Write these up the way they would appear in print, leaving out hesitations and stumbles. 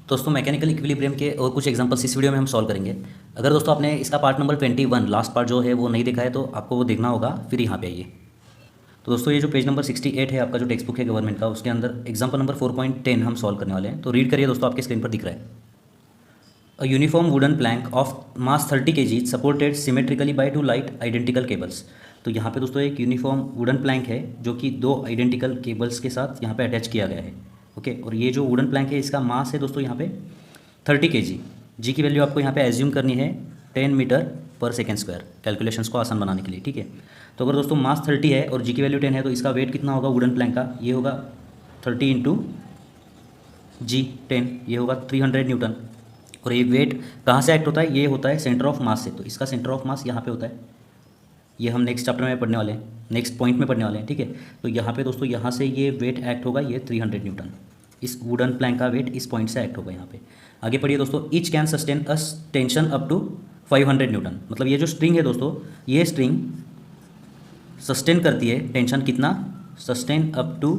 दोस्तों mechanical equilibrium के और कुछ एग्जांपल्स इस वीडियो में हम सॉल्व करेंगे। अगर दोस्तों आपने इसका पार्ट नंबर 21 लास्ट पार्ट जो है वो नहीं देखा है तो आपको वो देखना होगा, फिर यहाँ पे आइए। तो दोस्तों ये जो पेज नंबर 68 है आपका जो टेक्स्ट बुक है गवर्नमेंट का, उसके अंदर एग्जाम्पल नंबर 4.10 हम सॉल्व करने वाले हैं। तो रीड करिए दोस्तों, आपके स्क्रीन पर दिख रहा है। A uniform wooden plank of mass 30 kg supported symmetrically by two light identical cables. तो यहाँ पे दोस्तों एक यूनिफॉर्म वुडन प्लैंक है जो कि दो आइडेंटिकल केबल्स के साथ यहाँ पे अटैच किया गया है। ओके, और ये जो वुडन प्लैंक है इसका मास है दोस्तों यहाँ पे 30 kg। जी की वैल्यू आपको यहाँ पे एज्यूम करनी है 10 मीटर पर सेकेंड स्क्वायर, कैलकुलेशंस को आसान बनाने के लिए। ठीक है, तो अगर दोस्तों मास 30 है और जी की वैल्यू 10 है तो इसका वेट कितना होगा वुडन प्लैंक का? ये होगा 30 इंटू जी 10, ये होगा 300 न्यूटन। और ये वेट कहाँ से एक्ट होता है? ये होता है सेंटर ऑफ मास से। तो इसका सेंटर ऑफ मास यहाँ पे होता है। ये हम नेक्स्ट चैप्टर में पढ़ने वाले हैं, नेक्स्ट पॉइंट में पढ़ने वाले हैं। ठीक है, तो यहाँ पे दोस्तों यहाँ से ये वेट एक्ट होगा, ये 300 न्यूटन। इस वुडन प्लैंक का वेट इस पॉइंट से एक्ट होगा यहाँ पे। आगे पढ़िए दोस्तों। Each can sustain a tension up to 500 newton. मतलब ये जो स्ट्रिंग है दोस्तों, ये स्ट्रिंग सस्टेन करती है टेंशन कितना? Sustain up to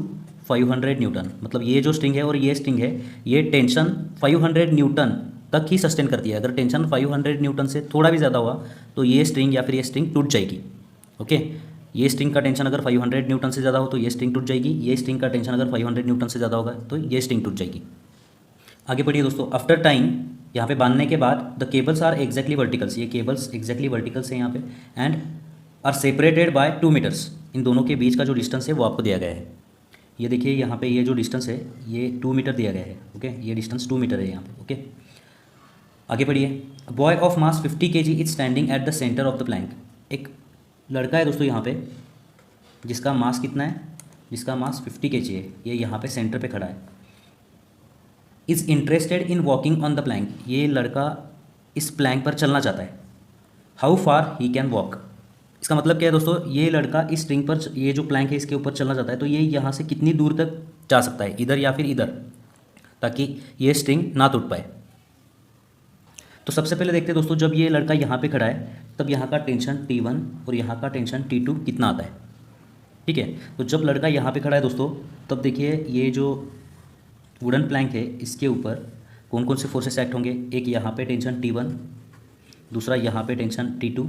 500 newton. मतलब ये जो स्ट्रिंग है और ये स्ट्रिंग है, ये टेंशन 500 न्यूटन तक ही सस्टेन करती है। अगर टेंशन 500 न्यूटन से थोड़ा भी ज़्यादा हुआ तो ये स्ट्रिंग या फिर ये स्ट्रिंग टूट जाएगी। ओके, ये स्ट्रिंग का टेंशन अगर 500 न्यूटन से ज़्यादा हो तो ये स्ट्रिंग टूट जाएगी। ये स्ट्रिंग का टेंशन अगर 500 न्यूटन से ज़्यादा होगा तो ये स्ट्रिंग टूट जाएगी। आगे बढ़िए दोस्तों। आफ्टर टाइम, यहाँ पे बांधने के बाद the cables are exactly verticals. ये केबल्स एग्जैक्टली वर्टिकल्स हैं यहाँ पे। And are separated by 2 meters. इन दोनों के बीच का जो डिस्टेंस है वो आपको दिया गया है। ये देखिए यहाँ पे ये जो डिस्टेंस है ये 2 मीटर दिया गया है। ओके, ये डिस्टेंस 2 मीटर है यहाँ पे। ओके, आगे बढ़िए। Boy of mass 50 kg is standing at the centre of the plank. एक लड़का है दोस्तों यहाँ पे जिसका मास कितना है? जिसका मास 50 kg है। ये यहाँ पे सेंटर पे खड़ा है। Is interested in walking on the plank. ये लड़का इस प्लैंक पर चलना चाहता है। How far he can walk. इसका मतलब क्या है दोस्तों? ये लड़का इस स्ट्रिंग पर, ये जो प्लैंक है इसके ऊपर चलना चाहता है, तो ये यहाँ से कितनी दूर तक जा सकता है, इधर या फिर इधर, ताकि ये स्ट्रिंग ना टूट पाए। तो सबसे पहले देखते हैं दोस्तों, जब ये लड़का यहाँ पे खड़ा है तब यहाँ का टेंशन T1 और यहाँ का टेंशन T2 कितना आता है। ठीक है, तो जब लड़का यहाँ पे खड़ा है दोस्तों तब देखिए ये जो वुडन प्लैंक है इसके ऊपर कौन कौन से फोर्सेस एक्ट होंगे। एक यहाँ पे टेंशन T1, दूसरा यहाँ पे टेंशन T2।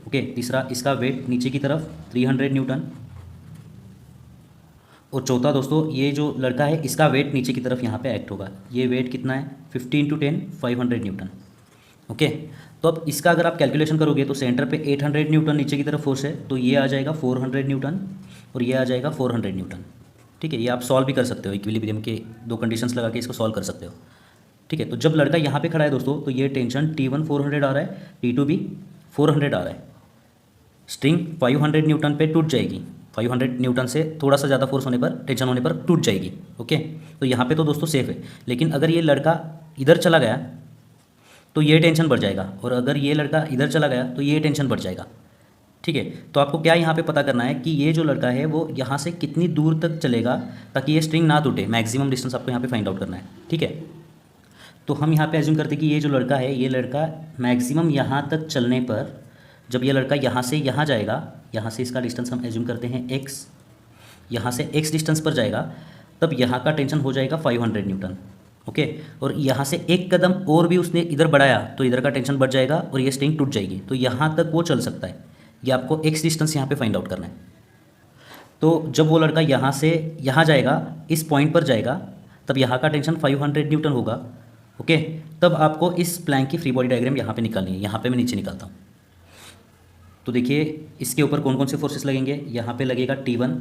ओके, तीसरा इसका वेट नीचे की तरफ 300 न्यूटन। और चौथा दोस्तों ये जो लड़का है इसका वेट नीचे की तरफ यहाँ पे एक्ट होगा। ये वेट कितना है? 50 इंटू 10, 500 न्यूटन। ओके, तो अब इसका अगर आप कैलकुलेशन करोगे तो सेंटर पे 800 न्यूटन नीचे की तरफ फोर्स है, तो ये आ जाएगा 400 न्यूटन और ये आ जाएगा 400 न्यूटन। ठीक है, ये आप सॉल्व भी कर सकते हो, इक्विलिब्रियम के दो कंडीशंस लगा के इसको सॉल्व कर सकते हो। ठीक है, तो जब लड़का यहाँ पे खड़ा है दोस्तों तो ये टेंशन T1 400 आ रहा है, T2 भी 400 आ रहा है। स्ट्रिंग 500 न्यूटन पे टूट जाएगी। 500 न्यूटन से थोड़ा सा ज़्यादा फोर्स होने पर, टेंशन होने पर टूट जाएगी। ओके, तो यहाँ पे तो दोस्तों सेफ है। लेकिन अगर ये लड़का इधर चला गया तो ये टेंशन बढ़ जाएगा, और अगर ये लड़का इधर चला गया तो ये टेंशन बढ़ जाएगा। ठीक है, तो आपको क्या यहाँ पे पता करना है कि ये जो लड़का है वो यहाँ से कितनी दूर तक चलेगा ताकि ये स्ट्रिंग ना टूटे। मैक्सिमम डिस्टेंस आपको यहाँ पे फाइंड आउट करना है। ठीक है, तो हम यहाँ पे एज्यूम करते हैं कि ये जो लड़का है, ये लड़का मैक्सिमम यहाँ तक चलने पर, जब ये लड़का यहाँ से यहाँ जाएगा, यहाँ से इसका डिस्टेंस हम एज्यूम करते हैं x, यहाँ से x डिस्टेंस पर जाएगा, तब यहाँ का टेंशन हो जाएगा 500 न्यूटन। ओके, और यहाँ से एक कदम और भी उसने इधर बढ़ाया तो इधर का टेंशन बढ़ जाएगा और ये स्ट्रिंग टूट जाएगी। तो यहाँ तक वो चल सकता है। ये आपको x डिस्टेंस यहाँ पे फाइंड आउट करना है। तो जब वो लड़का यहाँ से यहाँ जाएगा, इस पॉइंट पर जाएगा, तब यहाँ का टेंशन 500 न्यूटन होगा। ओके, तब आपको इस प्लैंक की फ्री बॉडी डायग्राम यहाँ पे निकालनी है। यहाँ पे मैं नीचे निकालता हूँ। तो देखिए इसके ऊपर कौन कौन से फोर्सेस लगेंगे। यहाँ पे लगेगा T1।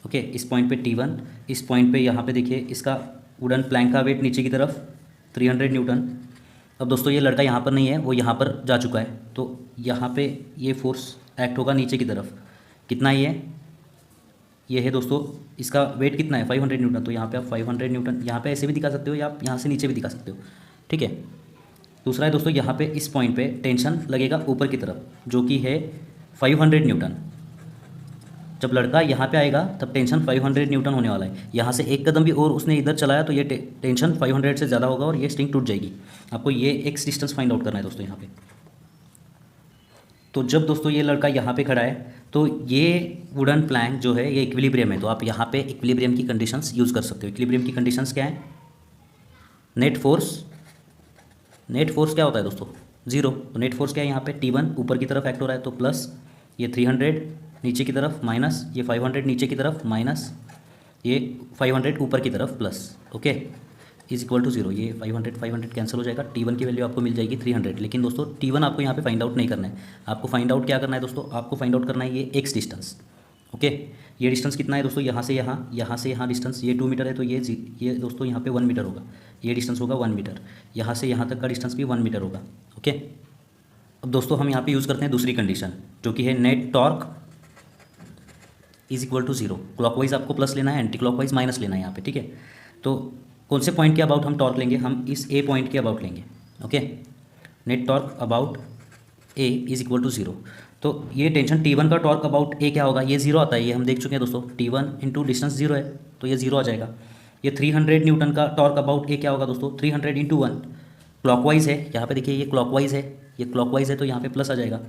ओके, इस पॉइंट पे T1, इस पॉइंट पे यहाँ पे देखिए इसका वुडन प्लैंक का वेट नीचे की तरफ 300 न्यूटन। अब दोस्तों ये लड़का यहाँ पर नहीं है, वो यहाँ पर जा चुका है, तो यहाँ पे ये फोर्स एक्ट होगा नीचे की तरफ। कितना ये है दोस्तों, इसका वेट कितना है? 500 न्यूटन। तो यहाँ पे आप 500 न्यूटन यहाँ पे ऐसे भी दिखा सकते हो या आप यहाँ से नीचे भी दिखा सकते हो। ठीक है, दूसरा है दोस्तों यहाँ पे इस पॉइंट पे टेंशन लगेगा ऊपर की तरफ, जो कि है 500 न्यूटन। जब लड़का यहाँ पे आएगा तब टेंशन 500 न्यूटन होने वाला है। यहाँ से एक कदम भी और उसने इधर चलाया तो ये टेंशन 500 से ज़्यादा होगा और ये स्ट्रिंग टूट जाएगी। आपको ये x डिस्टेंस फाइंड आउट करना है दोस्तों यहाँ पे। तो जब दोस्तों ये लड़का यहाँ पे खड़ा है तो ये वुडन प्लैंक जो है ये इक्विलिब्रियम है, तो आप यहाँ पे इक्विलिब्रियम की कंडीशंस यूज़ कर सकते हो। इक्विलिब्रियम की कंडीशंस क्या है? नेट फोर्स क्या होता है दोस्तों? जीरो। तो नेट फोर्स क्या है यहाँ पे? T1 ऊपर की तरफ एक्ट हो रहा है तो प्लस ये 300 नीचे की तरफ माइनस ये 500 नीचे की तरफ माइनस ये 500 ऊपर की तरफ plus, okay, is equal to zero. ये 500 कैंसिल हो जाएगा। T1 की वैल्यू आपको मिल जाएगी 300। लेकिन दोस्तों T1 आपको यहाँ पे फाइंड आउट नहीं करना है, आपको फाइंड आउट क्या करना है दोस्तों? आपको फाइंड आउट करना है ये एक्स डिस्टेंस, ओके। ये डिस्टेंस कितना है दोस्तों? यहाँ से यहाँ डिस्टेंस ये 2 मीटर है तो ये दोस्तों यहाँ पे 1 मीटर होगा। ये डिस्टेंस होगा 1 मीटर। यहाँ से यहाँ तक का डिस्टेंस भी 1 मीटर होगा, ओके। अब दोस्तों हम यहाँ पे यूज़ करते हैं दूसरी कंडीशन जो कि है net torque is equal to zero. Clockwise आपको प्लस लेना है, एंटी क्लॉकवाइज माइनस लेना है यहाँ पे, ठीक है। तो कौन से पॉइंट के अबाउट हम टॉर्क लेंगे? हम इस ए पॉइंट के अबाउट लेंगे, okay. Net torque about A is equal to zero. तो ये टेंशन T1 का टॉर्क अबाउट ए क्या होगा? ये जीरो आता है, ये हम देख चुके हैं दोस्तों। T1 इंटू डिस्टेंस जीरो है तो ये जीरो आ जाएगा। ये 300 न्यूटन का टॉर्क अबाउट ए क्या होगा दोस्तों? 300 इंटू 1 क्लॉकवाइज है, यहाँ पे देखिए ये क्लॉकवाइज है तो यहाँ पे प्लस आ जाएगा।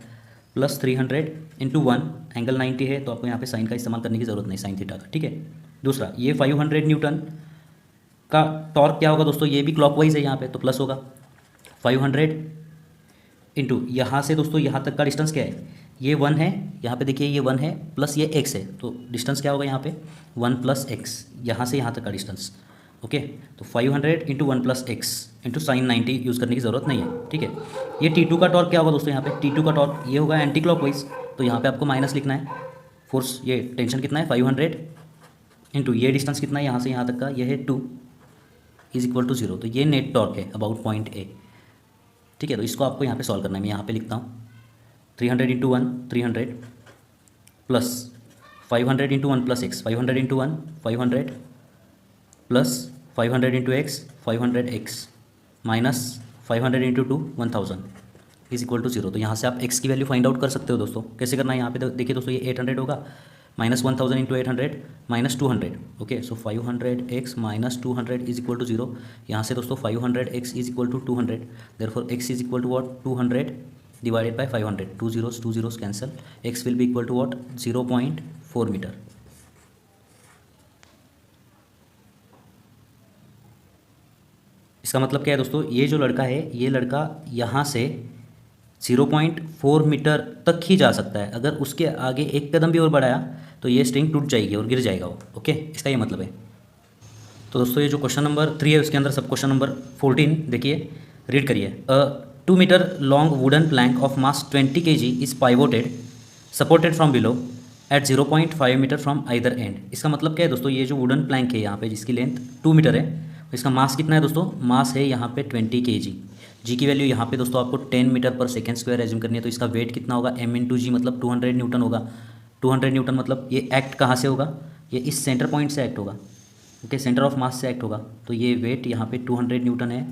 प्लस 300 इंटू 1 एंगल 90 है तो आपको यहाँ पे साइन का इस्तेमाल करने की ज़रूरत नहीं, साइन थीटा का, ठीक है। दूसरा ये 500 न्यूटन का टॉर्क क्या होगा दोस्तों? ये भी क्लॉकवाइज है यहाँ पे तो प्लस होगा। 500 इंटू यहाँ से दोस्तों यहाँ तक का डिस्टेंस क्या है? ये 1 है, यहाँ पे देखिए ये 1 है प्लस ये x है तो डिस्टेंस क्या होगा यहाँ पे? 1 प्लस एक्स, यहाँ से यहाँ तक का डिस्टेंस, ओके। तो 500 into 1 plus x into sine 90 use करने की ज़रूरत नहीं है, ठीक है। ये T2 का टॉर्क क्या होगा दोस्तों? यहाँ पे T2 का टॉर्क ये होगा एंटी क्लॉकवाइज तो यहाँ पे आपको माइनस लिखना है। फोर्स ये टेंशन कितना है? 500 इंटू ये डिस्टेंस कितना है यहाँ से यहाँ तक का? ये है 2 इज इक्वल टू जीरो। तो ये नेट टॉर्क है अबाउट पॉइंट ए, ठीक है। तो इसको आपको यहाँ पे सॉल्व करना है। मैं यहाँ पे लिखता हूँ 300 इंटू 1 300 प्लस 500 इंटू 1 प्लस एक्स, 500 इंटू 1 500 प्लस 500 इंटू एक्स 500 एक्स minus 500 into 2 1000 is equal to zero. तो यहाँ से आप x की वैल्यू फाइंड आउट कर सकते हो दोस्तों। कैसे करना है? यहाँ पे देखिए दोस्तों ये 800 होगा minus 1000 into 800 minus 200, okay. So 500x minus 200 is equal to zero. यहाँ से दोस्तों 500x is equal to 200, therefore x is equal to what? 200 divided by 500, 2 zeros cancel, x will be equal to what? 0.4 metre. इसका मतलब क्या है दोस्तों? ये जो लड़का है ये लड़का यहाँ से 0.4 मीटर तक ही जा सकता है। अगर उसके आगे एक कदम भी और बढ़ाया तो ये स्ट्रिंग टूट जाएगी और गिर जाएगा वो, ओके। इसका ये मतलब है। तो दोस्तों ये जो क्वेश्चन नंबर 3 है उसके अंदर सब क्वेश्चन नंबर 14 देखिए, रीड करिए। 2 metre long wooden plank of mass 20 kg is pivoted supported from below at 0.5 metre from either end. इसका मतलब क्या है दोस्तों? ये जो वुडन प्लैंक है यहाँ पे जिसकी लेंथ 2 मीटर है, इसका मास कितना है दोस्तों? मास है यहाँ पे 20 kg। जी की वैल्यू यहाँ पे दोस्तों आपको 10 मीटर पर सेकेंड स्क्वायर एज्यूम करनी है, तो इसका वेट कितना होगा? m इंटू जी मतलब 200 न्यूटन होगा। 200 न्यूटन मतलब ये एक्ट कहाँ से होगा? ये इस सेंटर पॉइंट से एक्ट होगा, ओके, सेंटर ऑफ मास से एक्ट होगा। तो ये वेट यहाँ पे 200 न्यूटन है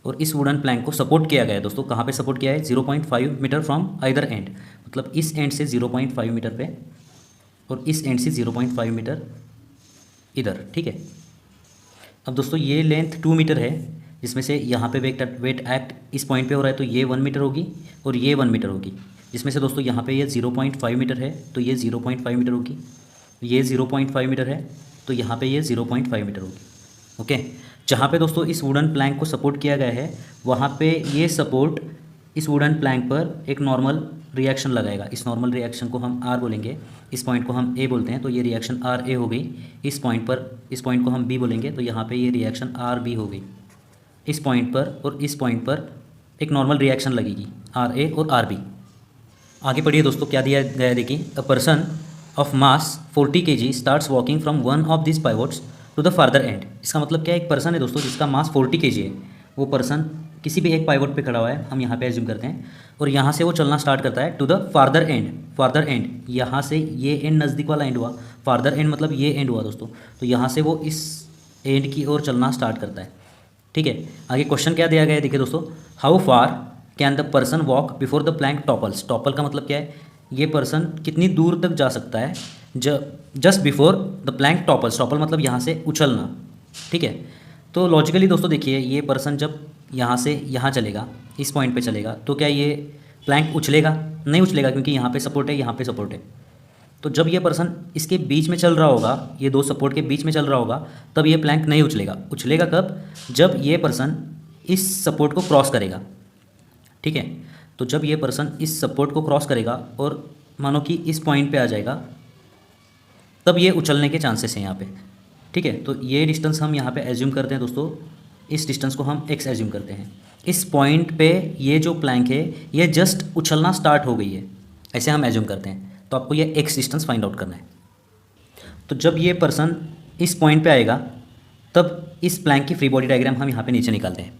और इस वुडन प्लैंक को सपोर्ट किया गया है दोस्तों। कहाँ पे सपोर्ट किया है? 0.5 मीटर फ्रॉम आइदर एंड, मतलब इस एंड से 0.5 मीटर पे और इस एंड से 0.5 मीटर इधर, ठीक है। अब दोस्तों ये लेंथ 2 मीटर है जिसमें से यहाँ पे वेट एक्ट इस पॉइंट पे हो रहा है तो ये 1 मीटर होगी और ये 1 मीटर होगी, जिसमें से दोस्तों यहाँ पे ये 0.5 मीटर है तो ये 0.5 मीटर होगी, ये 0.5 मीटर है तो यहाँ पे ये 0.5 मीटर होगी, ओके। जहाँ पे दोस्तों इस वुडन प्लैंक को सपोर्ट किया गया है वहाँ पे ये सपोर्ट इस वुडन प्लैंक पर एक नॉर्मल रिएक्शन लगाएगा। इस नॉर्मल रिएक्शन को हम R बोलेंगे, इस पॉइंट को हम A बोलते हैं तो ये रिएक्शन RA हो गई। इस पॉइंट को हम B बोलेंगे तो यहाँ पे ये रिएक्शन RB हो गई। इस पॉइंट पर और इस पॉइंट पर एक नॉर्मल रिएक्शन लगेगी RA और RB। आगे पढ़िए दोस्तों क्या दिया गया है, देखिए। A person of mass 40 kg starts walking from one of this pivots to the farther end. इसका मतलब क्या है? एक पर्सन है दोस्तों जिसका मास 40 kg है, वो पर्सन किसी भी एक पाइवोट पे खड़ा हुआ है, हम यहाँ पे एज्यूम करते हैं, और यहाँ से वो चलना स्टार्ट करता है to the farther end. Farther end यहाँ से ये एंड नज़दीक वाला एंड हुआ, फार्दर एंड मतलब ये एंड हुआ दोस्तों। तो यहाँ से वो इस एंड की ओर चलना स्टार्ट करता है, ठीक है। आगे क्वेश्चन क्या दिया गया है, देखिए दोस्तों। How far can the person walk before the plank topples. Topple का मतलब क्या है? ये पर्सन कितनी दूर तक जा सकता है just before the plank topples. Topple मतलब यहाँ से उछलना, ठीक है। तो लॉजिकली दोस्तों देखिए, ये पर्सन जब यहाँ से यहाँ चलेगा, इस पॉइंट पे चलेगा, तो क्या ये प्लैंक उछलेगा? नहीं उछलेगा क्योंकि यहाँ पे सपोर्ट है, यहाँ पे सपोर्ट है। तो जब ये पर्सन इसके बीच में चल रहा होगा, ये दो सपोर्ट के बीच में चल रहा होगा, तब ये प्लैंक नहीं उछलेगा। उछलेगा कब? जब ये पर्सन इस सपोर्ट को क्रॉस करेगा, ठीक है। तो जब ये पर्सन इस सपोर्ट को क्रॉस करेगा और मानो कि इस पॉइंट पे आ जाएगा, तब ये उछलने के चांसेस हैं यहाँ पे, ठीक है। तो ये डिस्टेंस हम यहाँ पे एज्यूम करते हैं दोस्तों, इस डिस्टेंस को हम x एज्यूम करते हैं। इस पॉइंट पे ये जो प्लैंक है ये जस्ट उछलना स्टार्ट हो गई है, ऐसे हम एज्यूम करते हैं। तो आपको ये x डिस्टेंस फाइंड आउट करना है। तो जब ये पर्सन इस पॉइंट पे आएगा, तब इस प्लैंक की फ्री बॉडी डायग्राम हम यहाँ पे नीचे निकालते हैं।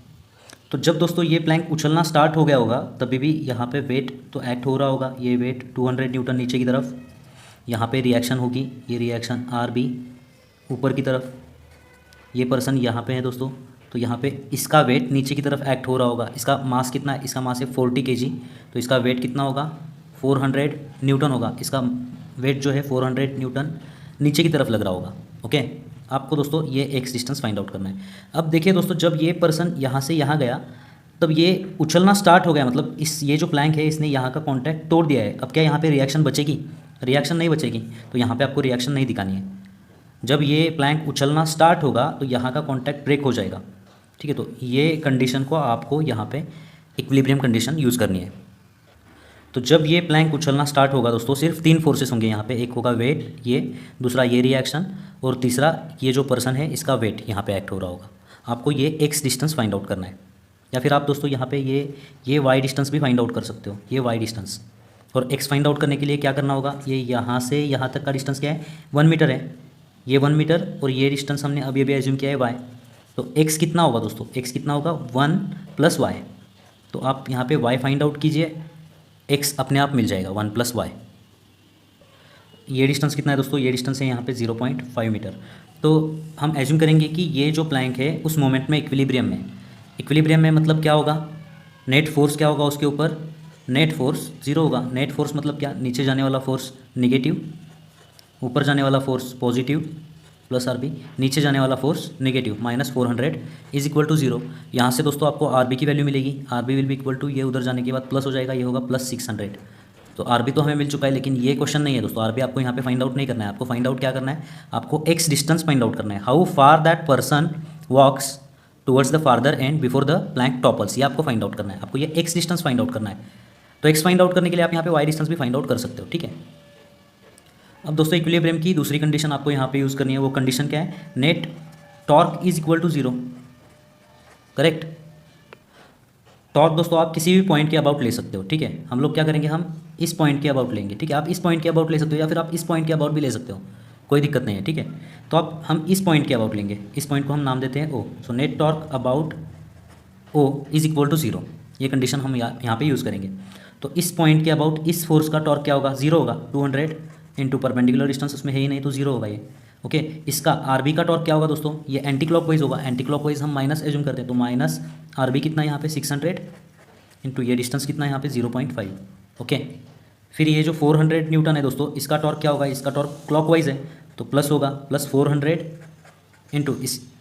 तो जब दोस्तों ये प्लैंक उछलना स्टार्ट हो गया होगा, तभी भी यहाँ पे वेट तो एक्ट हो रहा होगा। ये वेट 200 न्यूटन नीचे की तरफ, यहाँ पे रिएक्शन होगी, ये रिएक्शन RB ऊपर की तरफ, ये पर्सन यहाँ पे है दोस्तों। तो यहाँ पे इसका वेट नीचे की तरफ एक्ट हो रहा होगा। इसका मास कितना है? इसका मास है 40 kg। तो इसका वेट कितना होगा? 400 न्यूटन होगा। इसका वेट जो है 400 न्यूटन नीचे की तरफ लग रहा होगा। ओके, आपको दोस्तों ये एक्स डिस्टेंस फाइंड आउट करना है। अब देखिए दोस्तों, जब ये पर्सन यहाँ से यहाँ गया, तब ये उछलना स्टार्ट हो गया, मतलब ये जो प्लैंक है इसने यहाँ का कॉन्टैक्ट तोड़ दिया है। अब क्या यहाँ पे रिएक्शन बचेगी? रिएक्शन नहीं बचेगी। तो यहाँ पे आपको रिएक्शन नहीं दिखानी है। जब ये प्लैंक उछलना स्टार्ट होगा तो यहाँ का कॉन्टैक्ट ब्रेक हो जाएगा, ठीक है। तो ये कंडीशन को आपको यहाँ पे इक्विलिब्रियम कंडीशन यूज़ करनी है। तो जब ये प्लैंक उछलना स्टार्ट होगा दोस्तों, सिर्फ 3 फोर्सेस होंगे यहाँ पे। एक होगा वेट, ये दूसरा ये रिएक्शन, और तीसरा ये जो पर्सन है इसका वेट यहाँ पे एक्ट हो रहा होगा। आपको ये एक्स डिस्टेंस फाइंड आउट करना है, या फिर आप दोस्तों यहाँ पे ये वाई डिस्टेंस भी फाइंड आउट कर सकते हो, ये वाई डिस्टेंस। और एक्स फाइंड आउट करने के लिए क्या करना होगा? ये यहाँ से यहाँ तक का डिस्टेंस क्या है? 1 मीटर है। ये 1 मीटर और ये डिस्टेंस हमने अभी अभी एज्यूम किया है y। तो x कितना होगा दोस्तों? x कितना होगा? 1 + y। तो आप यहाँ पे y फाइंड आउट कीजिए, x अपने आप मिल जाएगा 1 + y। ये डिस्टेंस कितना है दोस्तों? ये डिस्टेंस है यहाँ पे 0.5 मीटर। तो हम एज्यूम करेंगे कि ये जो प्लैंक है उस मोमेंट में इक्विलिब्रियम में। इक्विलिब्रियम में मतलब क्या होगा? नेट फोर्स क्या होगा उसके ऊपर? नेट फोर्स 0 होगा। नेट फोर्स मतलब क्या? नीचे जाने वाला फोर्स नेगेटिव, ऊपर जाने वाला फोर्स पॉजिटिव प्लस RB, नीचे जाने वाला फोर्स नेगेटिव -400 = 0। यहाँ से दोस्तों आपको RB की वैल्यू मिलेगी। RB will be equal to, ये उधर जाने के बाद प्लस हो जाएगा, ये होगा +600। तो RB तो हमें मिल चुका है, लेकिन ये क्वेश्चन नहीं है दोस्तों। RB आपको यहाँ पे फाइंड आउट नहीं करना है। आपको फाइंड आउट क्या करना है? आपको एक्स डिस्टेंस फाइंड आउट करना है। How far that person walks towards the farther end before the plank topples, ये आपको फाइंड आउट करना है। आपको ये एक्स डिस्टेंस फाइंड आउट करना है। तो एक्स फाइंड आउट करने के लिए आप यहाँ पे वाई डिस्टेंस भी फाइंड आउट कर सकते हो, ठीक है। अब दोस्तों इक्विलिब्रियम की दूसरी कंडीशन आपको यहाँ पे यूज़ करनी है। वो कंडीशन क्या है? Net torque is equal to 0, correct. Torque दोस्तों आप किसी भी पॉइंट के अबाउट ले सकते हो, ठीक है। हम लोग क्या करेंगे? हम इस पॉइंट के अबाउट लेंगे, ठीक है। आप इस पॉइंट के अबाउट ले सकते हो, या फिर आप इस पॉइंट के अबाउट भी ले सकते हो, कोई दिक्कत नहीं है, ठीक है। तो अब हम इस पॉइंट के अबाउट लेंगे, इस पॉइंट को हम नाम देते हैं O। So net torque about O is equal to 0, ये कंडीशन हम यहाँ पे यूज़ करेंगे। तो इस पॉइंट के अबाउट इस फोर्स का टॉर्क क्या होगा? 0 होगा। 200 इंटू परपेंडिकुलर डिस्टेंस उसमें है ही नहीं, तो 0 होगा ये, ओके। इसका RB का टॉर्क क्या होगा दोस्तों? ये एंटी क्लॉकवाइज होगा। एंटी क्लॉकवाइज हम माइनस एज्यूम करते हैं, तो -RB कितना यहाँ पे 600 इंटू ये डिस्टेंस कितना है यहाँ पे 0.5, ओके। फिर ये जो 400 न्यूटन है दोस्तों, इसका टॉर्क क्या होगा? इसका टॉर्क क्लॉकवाइज है, तो प्लस होगा, +400 इंटू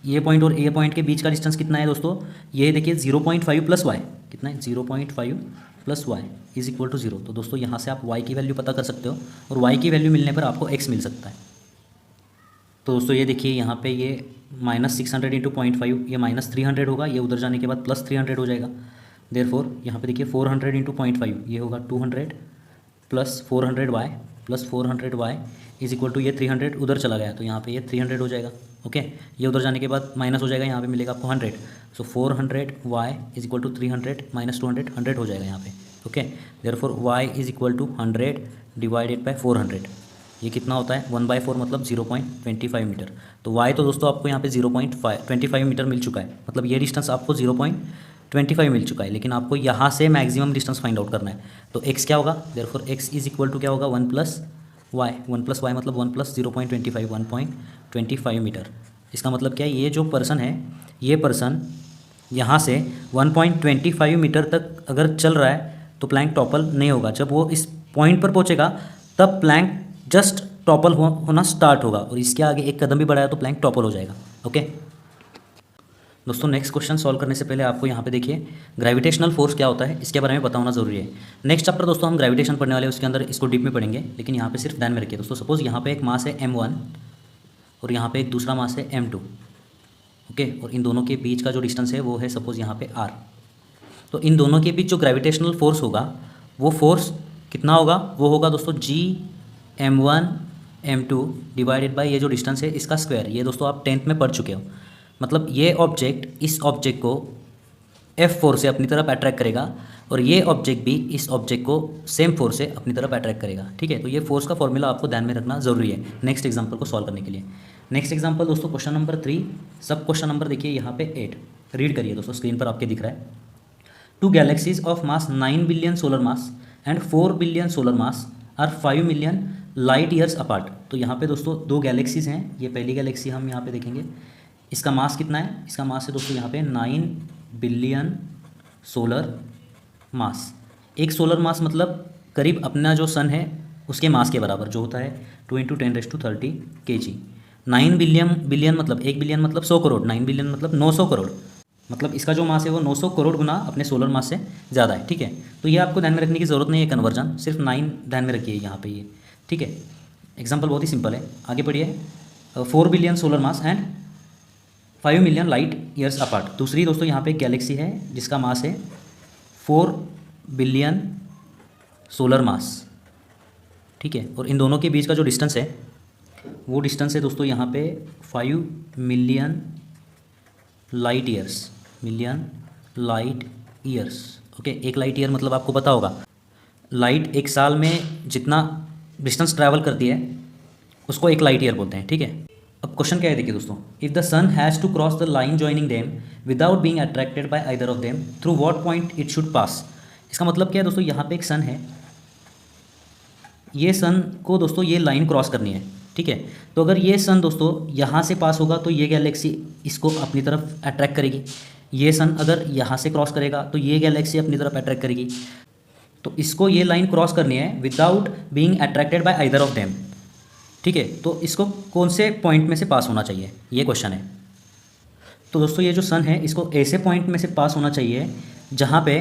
ये पॉइंट और ये पॉइंट के बीच का डिस्टेंस कितना है दोस्तों? ये देखिए 0.5 + y, कितना है? 0.5 + y इज इक्वल टू 0। तो दोस्तों यहाँ से आप y की वैल्यू पता कर सकते हो, और y की वैल्यू मिलने पर आपको x मिल सकता है। तो दोस्तों ये देखिए यहाँ पे ये -600 इंटू 0.5, ये -300 होगा, ये उधर जाने के बाद +300 हो जाएगा। देयरफॉर यहाँ पे देखिए 400 इंटू 0.5, ये होगा 200 + 400y +400y is equal to, ये 300 उधर चला गया, तो यहाँ पे ये 300 हो जाएगा, ओके। ये उधर जाने के बाद माइनस हो जाएगा, यहाँ पे मिलेगा आपको 100। सो 400y इज इक्वल टू 300 - 200, 100 हो जाएगा यहाँ पे, okay. Therefore y is equal to 100 divided by 400। ये कितना होता है? 1/4 मतलब 0.25 मीटर। तो y तो दोस्तों आपको यहाँ पे 0.25 मीटर मिल चुका है, मतलब ये डिस्टेंस आपको 0.25 मिल चुका है। लेकिन आपको यहाँ से मैक्सिमम डिस्टेंस फाइंड आउट करना है। तो x क्या होगा? Therefore x is equal to क्या होगा? 1 + y। 1 + y मतलब 1 + 0.25, 1.25 मीटर। इसका मतलब क्या है? ये जो पर्सन है, ये पर्सन यहाँ से 1.25 मीटर तक अगर चल रहा है तो प्लैंक टॉपल नहीं होगा। जब वो इस पॉइंट पर पहुँचेगा तब प्लैंक जस्ट टॉपल होना स्टार्ट होगा, और इसके आगे एक कदम भी बढ़ाया तो प्लैंक टॉपल हो जाएगा, ओके। दोस्तों नेक्स्ट क्वेश्चन सॉल्व करने से पहले आपको यहाँ पे देखिए ग्रेविटेशनल फोर्स क्या होता है इसके बारे में पता होना जरूरी है। नेक्स्ट चैप्टर दोस्तों हम ग्रेविटेशन पढ़ने वाले हैं, उसके अंदर इसको डीप में पढ़ेंगे, लेकिन यहाँ पे सिर्फ ध्यान में रखिए दोस्तों। सपोज यहाँ पे एक मास है m1 और यहाँ पे एक दूसरा मास है m2, ओके, और इन दोनों के बीच का जो डिस्टेंस है वो है सपोज यहाँ पे r। तो इन दोनों के बीच जो ग्रेविटेशनल फोर्स होगा वो फोर्स कितना होगा, वो होगा दोस्तों Gm1 m2 डिवाइडेड बाय ये जो डिस्टेंस है इसका स्क्वायर। ये दोस्तों आप 10th में पढ़ चुके हो। मतलब ये ऑब्जेक्ट इस ऑब्जेक्ट को F फोर्स से अपनी तरफ अट्रैक्ट करेगा और ये ऑब्जेक्ट भी इस ऑब्जेक्ट को सेम फोर्स से अपनी तरफ अट्रैक्ट करेगा, ठीक है। तो ये फोर्स का फॉर्मूला आपको ध्यान में रखना जरूरी है नेक्स्ट एग्जांपल को सॉल्व करने के लिए। नेक्स्ट एग्जांपल दोस्तों क्वेश्चन नंबर 3, सब क्वेश्चन नंबर देखिए यहाँ पे 8, रीड करिए दोस्तों, स्क्रीन पर आपके दिख रहा है। 2 galaxies of mass 9 billion solar mass and 4 billion solar mass are 5 million light years apart. तो यहाँ पे दोस्तों 2 गैलेक्सीज हैं। ये पहली गैलेक्सी हम यहाँ पे देखेंगे, इसका मास कितना है, इसका मास है दोस्तों यहाँ पे 9 बिलियन सोलर मास। एक सोलर मास मतलब करीब अपना जो सन है उसके मास के बराबर, जो होता है 2 × 10⁻30 kg। 9 बिलियन मतलब 1 बिलियन मतलब 100 करोड़, 9 बिलियन मतलब 900 करोड़, मतलब इसका जो मास है वो 900 करोड़ गुना अपने सोलर मास से ज़्यादा है, ठीक है। तो ये आपको ध्यान में रखने की ज़रूरत नहीं है कन्वर्जन, सिर्फ 9 ध्यान में रखिए यहाँ पे ये, ठीक है। एग्जाम्पल बहुत ही सिंपल है, आगे बढ़िए। 4 billion solar mass and 5 million light years apart. दूसरी दोस्तों यहाँ पे एक गैलेक्सी है जिसका मास है 4 बिलियन सोलर मास, ठीक है, और इन दोनों के बीच का जो डिस्टेंस है वो डिस्टेंस है दोस्तों यहाँ पे 5 million light years, million light years, okay. एक लाइट ईयर मतलब आपको पता होगा, लाइट एक साल में जितना डिस्टेंस ट्रैवल करती है उसको एक लाइट ईयर बोलते हैं, ठीक है। अब क्वेश्चन क्या है देखिए दोस्तों, if the sun has to cross the line joining them without being attracted by either of them through what point it should pass. इसका मतलब क्या है दोस्तों, यहाँ पे एक सन है, ये सन को दोस्तों ये लाइन क्रॉस करनी है, ठीक है। तो अगर ये सन दोस्तों यहाँ से पास होगा तो ये गैलेक्सी इसको अपनी तरफ अट्रैक्ट करेगी। ये सन अगर यहाँ से क्रॉस करेगा तो ये गैलेक्सी अपनी तरफ अट्रैक्ट करेगी। तो इसको ये लाइन क्रॉस करनी है without being attracted by either of them, ठीक है। तो इसको कौन से पॉइंट में से पास होना चाहिए, ये क्वेश्चन है। तो दोस्तों ये जो सन है इसको ऐसे पॉइंट में से पास होना चाहिए जहाँ पे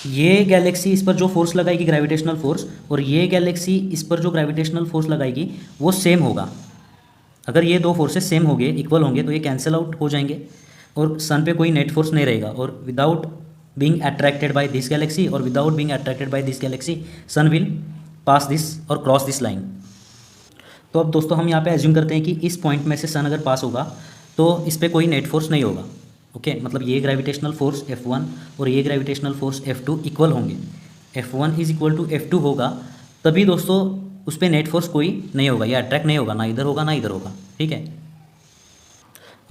ये गैलेक्सी इस पर जो फोर्स लगाएगी ग्रेविटेशनल फोर्स, और ये गैलेक्सी इस पर जो ग्रेविटेशनल फोर्स लगाएगी वो सेम होगा। अगर ये दो फोर्सेस सेम होंगे, इक्वल होंगे, तो ये कैंसिल आउट हो जाएंगे और सन पे कोई नेट फोर्स नहीं रहेगा। और without being attracted by this galaxy और without being attracted by this galaxy sun will pass this और क्रॉस दिस लाइन। तो अब दोस्तों हम यहाँ पे एज्यूम करते हैं कि इस पॉइंट में से सन अगर पास होगा तो इस पर कोई नेट फोर्स नहीं होगा, ओके। मतलब ये ग्रेविटेशनल फोर्स F1 और ये ग्रेविटेशनल फोर्स F2 इक्वल होंगे। F1 is equal to F2 होगा तभी दोस्तों उस पर नेट फोर्स कोई नहीं होगा, ये अट्रैक्ट नहीं होगा, ना इधर होगा ना इधर होगा, ठीक है।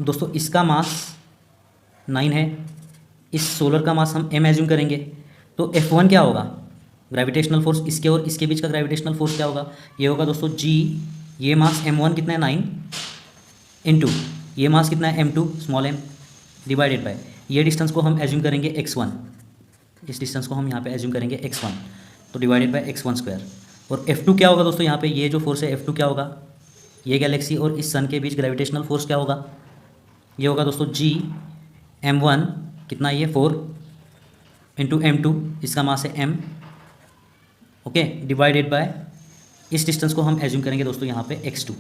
दोस्तों इसका मास 9 है, इस सोलर का मास हम m एज्यूम करेंगे, तो F1 क्या होगा, ग्रेविटेशनल फोर्स इसके और इसके बीच का ग्रेविटेशनल फोर्स क्या होगा, ये होगा दोस्तों G, ये मास m1 कितना है 9 इंटू ये मास कितना है m2 small m divided by ये डिस्टेंस को हम एज्यूम करेंगे x1, इस डिस्टेंस को हम यहाँ पे एज्यूम करेंगे x1, तो डिवाइडेड बाय x1 स्क्वायर। और F2 क्या होगा दोस्तों, यहाँ पे ये जो फोर्स है F2 क्या होगा, ये गैलेक्सी और इस सन के बीच ग्रेविटेशनल फोर्स क्या होगा, ये होगा दोस्तों G m1 कितना, ये 4 इंटू m2, इसका मास है m, ओके, डिवाइडेड बाय इस डिस्टेंस को हम एज्यूम करेंगे दोस्तों यहाँ पे x2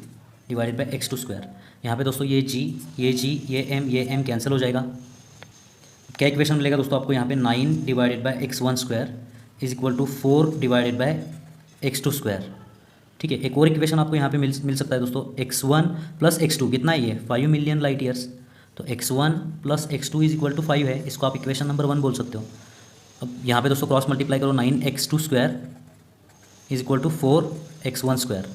divided by x2 square. यहाँ पे दोस्तों ये G ये m कैंसिल हो जाएगा। क्या इक्वेशन मिलेगा दोस्तों आपको यहाँ पे, 9 divided by x1 square is equal to 4 divided by x2 square, ठीक है। एक और इक्वेशन आपको यहाँ पे मिल सकता है दोस्तों, x1 प्लस x2 कितना है, ये 5 मिलियन लाइट ईयर्स, तो x1 plus x2 is equal to 5 है, इसको आप इक्वेशन नंबर 1 बोल सकते हो। अब यहाँ पे दोस्तों क्रॉस मल्टीप्लाई करो, 9x2 square is equal to 4x1 square,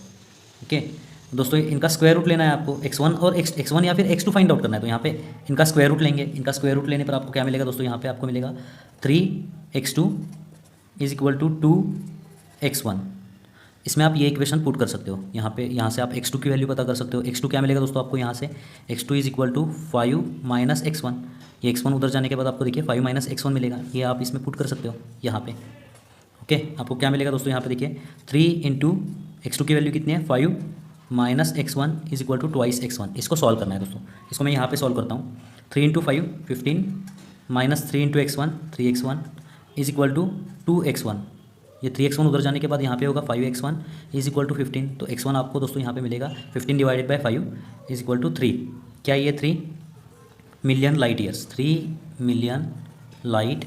okay. दोस्तों इनका स्क्वायर रूट लेना है आपको, x1 और x1 या फिर x2 फाइंड आउट करना है, तो यहाँ पे इनका स्क्वायर रूट लेंगे। इनका स्क्वायर रूट लेने पर आपको क्या मिलेगा दोस्तों, यहाँ पे आपको मिलेगा 3x2 is equal to 2x1। इसमें आप ये इक्वेशन पुट कर सकते हो, यहाँ से आप x2 की वैल्यू पता कर सकते हो। x2 क्या मिलेगा दोस्तों आपको यहाँ से, x2 is equal to 5 minus x1, ये x1 उधर जाने के बाद आपको देखिए 5 माइनस x1 मिलेगा, ये आप इसमें पुट कर सकते हो यहाँ पे, ओके। आपको क्या मिलेगा दोस्तों यहाँ पे देखिए 3 इंटू x2 की वैल्यू कितनी है 5 minus x1 is equal to twice x1। इसको सॉल्व करना है दोस्तों, इसको मैं यहाँ पे सॉल्व करता हूँ। 3 × 5 15 minus 3 × x1 3x1 is equal to 2x1। ये 3x1 उधर जाने के बाद यहाँ पे होगा 5x1 इज इक्वल टू 15। तो x1 आपको दोस्तों यहाँ पे मिलेगा 15 divided by 5 is equal to 3। क्या ये 3 million light years, 3 million light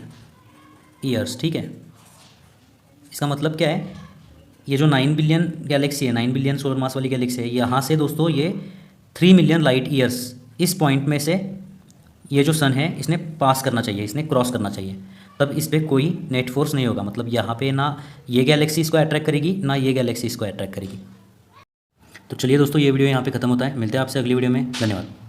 years, ठीक है। इसका मतलब क्या है, ये जो 9 बिलियन गैलेक्सी है, 9 बिलियन सोलर मास वाली गैलेक्सी है, यहाँ से दोस्तों ये 3 मिलियन लाइट ईयर्स इस पॉइंट में से ये जो सन है इसने पास करना चाहिए, इसने क्रॉस करना चाहिए, तब इस पर कोई नेट फोर्स नहीं होगा। मतलब यहाँ पे ना ये गैलेक्सी इसको अट्रैक्ट करेगी ना ये गैलेक्सी इसको अट्रैक्ट करेगी। तो चलिए दोस्तों, ये वीडियो यहाँ पे खत्म होता है। मिलते हैं आपसे अगली वीडियो में। धन्यवाद।